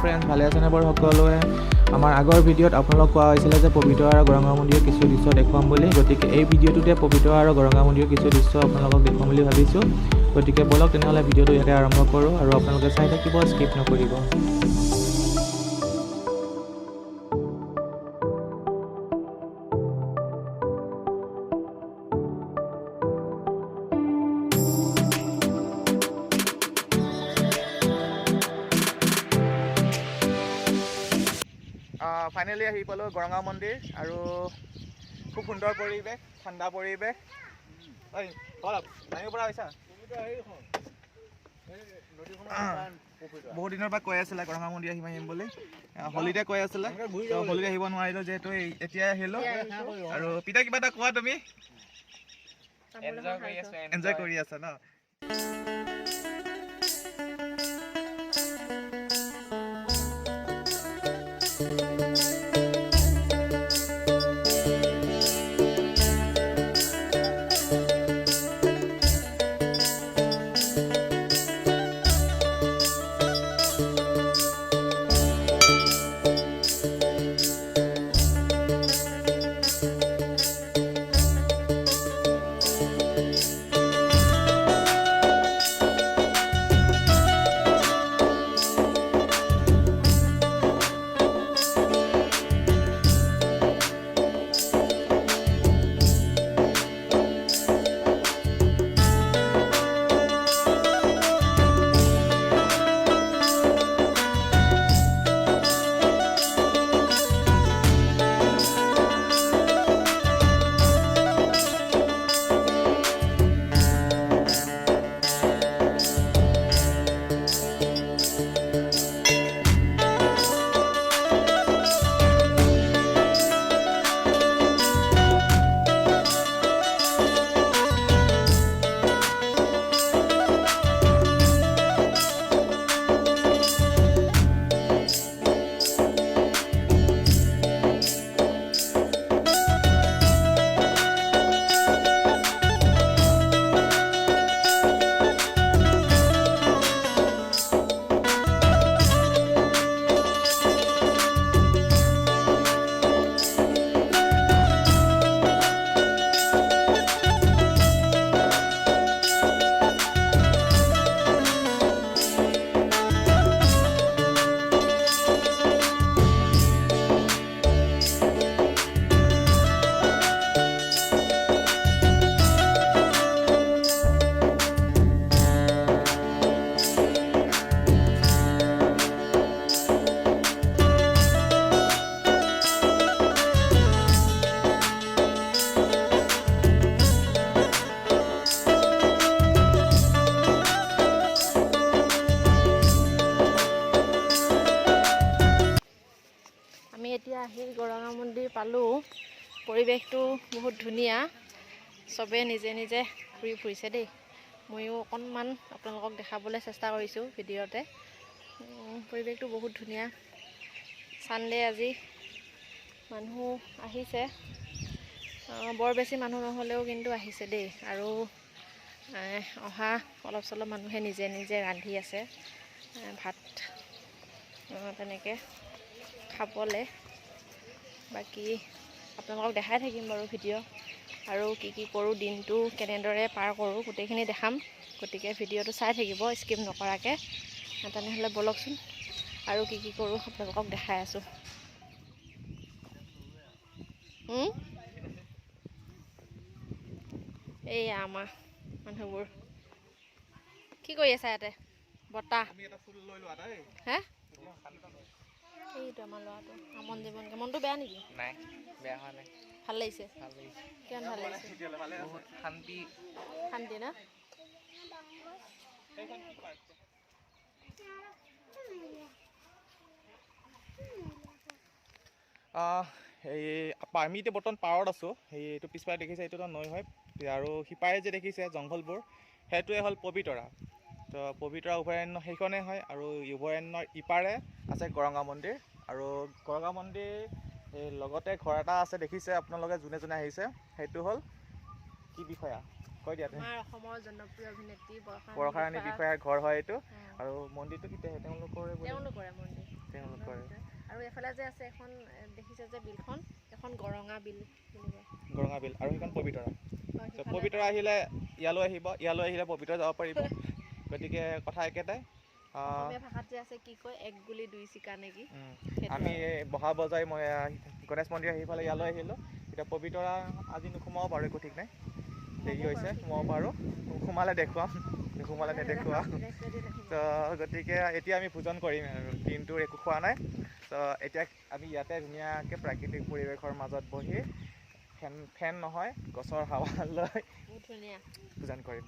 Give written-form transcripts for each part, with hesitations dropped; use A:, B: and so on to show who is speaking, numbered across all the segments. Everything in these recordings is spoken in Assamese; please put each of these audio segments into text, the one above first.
A: ফ্ৰেণ্ডছ, ভালে আছেনে বাৰু সকলোৱে? আমাৰ আগৰ ভিডিঅ'ত আপোনালোক কোৱা হৈছিলে যে পবিতৰা আৰু গৰঙা মন্দিৰৰ কিছু দৃশ্য দেখুৱাম বুলি। গতিকে এই ভিডিঅ'টোতে পবিতৰা আৰু গৰঙা মন্দিৰৰ কিছু দৃশ্য আপোনালোকক দেখুৱাম বুলি ভাবিছোঁ। গতিকে ব'লক তেনেহ'লে ভিডিঅ'টো ইয়াতে আৰম্ভ কৰোঁ আৰু আপোনালোকে চাই থাকিব, স্কিপ নকৰিব। ফাইনেলি আহি পালোঁ গৰঙা মন্দিৰ আৰু খুব সুন্দৰ পৰিৱেশ, ঠাণ্ডা পৰিৱেশ। নামিব পৰা হৈছা? বহুত দিনৰ পৰা কৈ আছিলে গৰঙা মন্দিৰ আহিম বুলি, হলিতে কৈ আছিলে, হলিতে আহিব নোৱাৰিলোঁ যিহেতু এতিয়াই আহিলোঁ। আৰু পিতা কিবা এটা কোৱা, তুমি এনজয় কৰি আছা ন?
B: এতিয়া আহি গৰঙা মন্দিৰ পালোঁ। পৰিৱেশটো বহুত ধুনীয়া, চবে নিজে নিজে ঘূৰি ফুৰিছে দেই। ময়ো অকণমান আপোনালোকক দেখাবলৈ চেষ্টা কৰিছোঁ ভিডিঅ'তে। পৰিৱেশটো বহুত ধুনীয়া। ছানডে আজি মানুহ আহিছে, বৰ বেছি মানুহ নহ'লেও কিন্তু আহিছে দেই। আৰু অহা অলপ চলপ মানুহে নিজে নিজে ৰান্ধি আছে ভাত তেনেকৈ খাবলৈ। বাকী আপোনালোকক দেখাই থাকিম বাৰু ভিডিঅ', আৰু কি কি কৰোঁ, দিনটো কেনেদৰে পাৰ কৰোঁ, গোটেইখিনি দেখাম। গতিকে ভিডিঅ'টো চাই থাকিব স্কিপ নকৰাকৈ। তেনেহ'লে ব'লকচোন আৰু কি কি কৰোঁ আপোনালোকক দেখাই আছোঁ। এইয়া আমাৰ মানুহবোৰ কি কৰি আছে ইয়াতে? বতাহ হে? এইটো আমাৰ ল'ৰাটো আমন জীৱনকে। মনটো বেয়া নেকি?
A: নাই, বেয়া হোৱা নাই,
B: ভাল লাগিছে। কিমান ভাল লাগিছে?
A: বহুত শান্তি
B: না?
A: এই আমি এতিয়া বৰ্তমান পাৰত আছোঁ। এইটো পিছফালে দেখিছে, এইটো নৈ হয়, আৰু সিপাৰে যে দেখিছে জংঘলবোৰ, সেইটোৱে হ'ল পবিতৰা। তো পবিতৰা অভয়াৰণ্য সেইখনেই হয়, আৰু অভয়াৰণ্যৰ ইপাৰে আছে গৰঙা মন্দিৰ। আৰু গৰঙা মন্দিৰ লগতে ঘৰ এটা আছে, দেখিছে আপোনালোকে যোনে যোনে আহিছে। সেইটো হ'ল কি বিষয়া? কৈ দিয়া
B: আমাৰ অসমৰ জনপ্ৰিয় অভিনেত্ৰী
A: বৰষাৰাণী বিষয়াৰ ঘৰ হয় এইটো আৰু মন্দিৰটো কেতিয়া তেওঁলোকৰে
B: তেওঁলোকৰে মন্দিৰ
A: তেওঁলোকৰে
B: আৰু এফালে যে আছে এখন দেখিছে যে বিলখন এখন গৰঙা বিল বুলি কয়
A: গৰঙা বিল আৰু সেইখন পবিতৰা
B: সেইফালে
A: পবিতৰা আহিলে ইয়ালৈ আহিলে পবিতৰা যাব পাৰিব গতিকে কথা একেটাই
B: অসমীয়া ভাষাত যে আছে কি কয় এক গুলি দুই চিকা নেকি
A: আমি বহা বজাই মই গণেশ মন্দিৰ সেইফালে ইয়ালৈ আহিলোঁ এতিয়া পবিতৰা আজি নোসোমাব পাৰোঁ একো ঠিক নাই দেৰি হৈছে সোমাব পাৰোঁ সোমালে দেখুৱাম নোসোমালে নেদেখুৱাম তো গতিকে এতিয়া আমি ভোজন কৰিম আৰু দিনটোৰ একো খোৱা নাই তো এতিয়া আমি ইয়াতে ধুনীয়াকৈ প্ৰাকৃতিক পৰিৱেশৰ মাজত বহি ফেন নহয় গছৰ হাৱা লৈ ভোজন কৰিম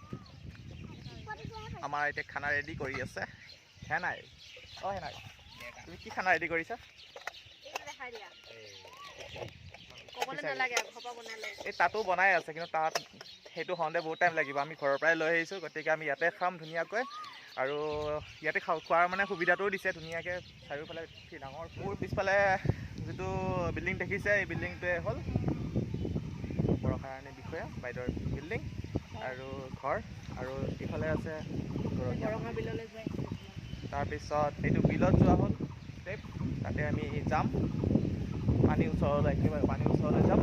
A: আমাৰ এতিয়া খানা ৰেডি কৰি আছে হেনাই হেনাই তুমি কি খানা ৰেডি কৰিছা এই তাতো বনাই আছে কিন্তু তাত সেইটো হওঁতে বহুত টাইম লাগিব আমি ঘৰৰ পৰাই লৈ আহিছোঁ গতিকে আমি ইয়াতে খাম ধুনীয়াকৈ আৰু ইয়াতে খোৱাৰ মানে সুবিধাটোও দিছে ধুনীয়াকৈ চাৰিওফালে ডাঙৰ মোৰ পিছফালে যিটো বিল্ডিং দেখিছে এই বিল্ডিংটোৱে হ'ল বৰষাৰাণী বিষয়া বাইদেউৰ বিল্ডিং আৰু ঘৰ আৰু ইফালে আছে
B: গৰঙা বিললৈ যায়
A: তাৰপিছত এইটো বিলত যোৱা হ'ল ষ্টেপ তাতে আমি যাম পানীৰ ওচৰলৈ একেবাৰে পানীৰ ওচৰলৈ যাম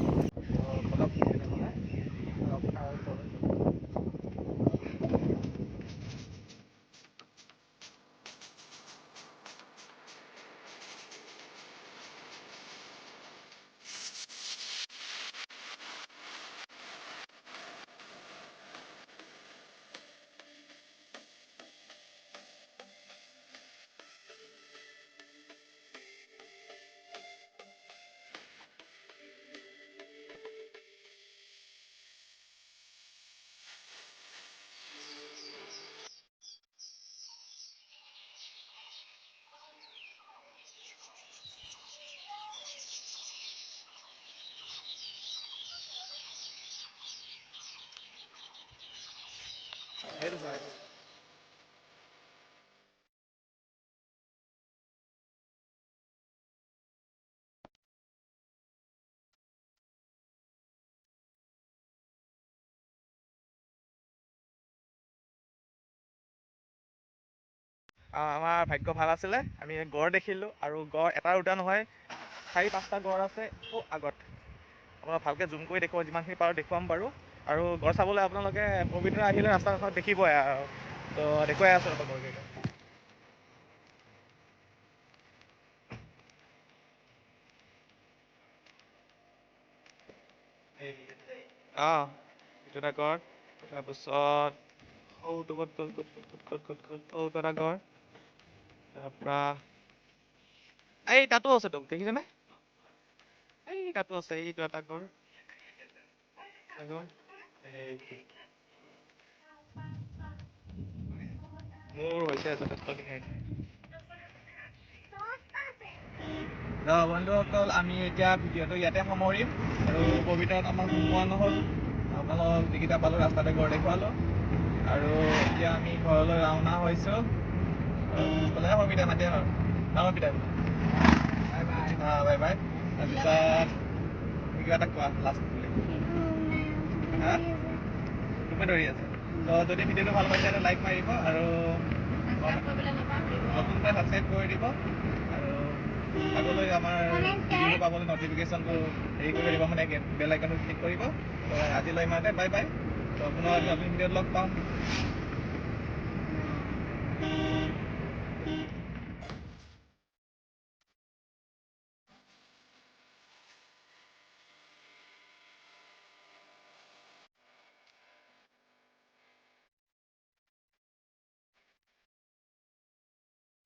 A: আমাৰ ভাগ্য ভাল আছিলে আমি গড় দেখিলোঁ আৰু গড় এটা দুটা নহয় 4-5টা গড় আছে আগত আপোনাক ভালকৈ জুম কৰি দেখুৱাম যিমানখিনি পাৰোঁ দেখুৱাম বাৰু আৰু গড় চাবলৈ আপোনালোকে পবিতৰা আহিলে ৰাস্তা কাষত দেখিবই আৰু তো দেখুৱাই আছোঁ গড়কেইটা এইটো এটা গড় তাৰপিছত এটা গড় তাৰপৰা এই তাতো আছে তোক দেখিছেনে এই তাতো আছে এইটো এটা গড় মোৰ হৈছে যথেষ্টখিনি বন্ধুসকল আমি এতিয়া ভিডিঅ'টো ইয়াতে সামৰিম আৰু পবিতৰাত আমাৰ সোমোৱা নহ'ল আপোনালোক যিকেইটা পালোঁ ৰাস্তাতে গড় দেখুৱালোঁ আৰু এতিয়া আমি ঘৰলৈ ৰাওনা হৈছোঁ ক'লে সবিতা মাতে আৰু সবিতা বাই বাই তাৰপিছত কিবা এটা কোৱা লাষ্ট বুলি তুমি ধৰি আছে তো যদি ভিডিঅ'টো ভাল পাইছে এটা লাইক মাৰিব আৰু নতুনকৈ ছাবস্ক্ৰাইব কৰি দিব আৰু আগলৈ আমাৰ ভিডিঅ' পাবলৈ নটিফিকেশ্যনটো হেৰি কৰি দিব মানে বেল আইকনটো ক্লিক কৰিব তো আজিলৈ ইমানতে বাই বাই তো আপোনাৰ নতুন ভিডিঅ'ত লগ পাম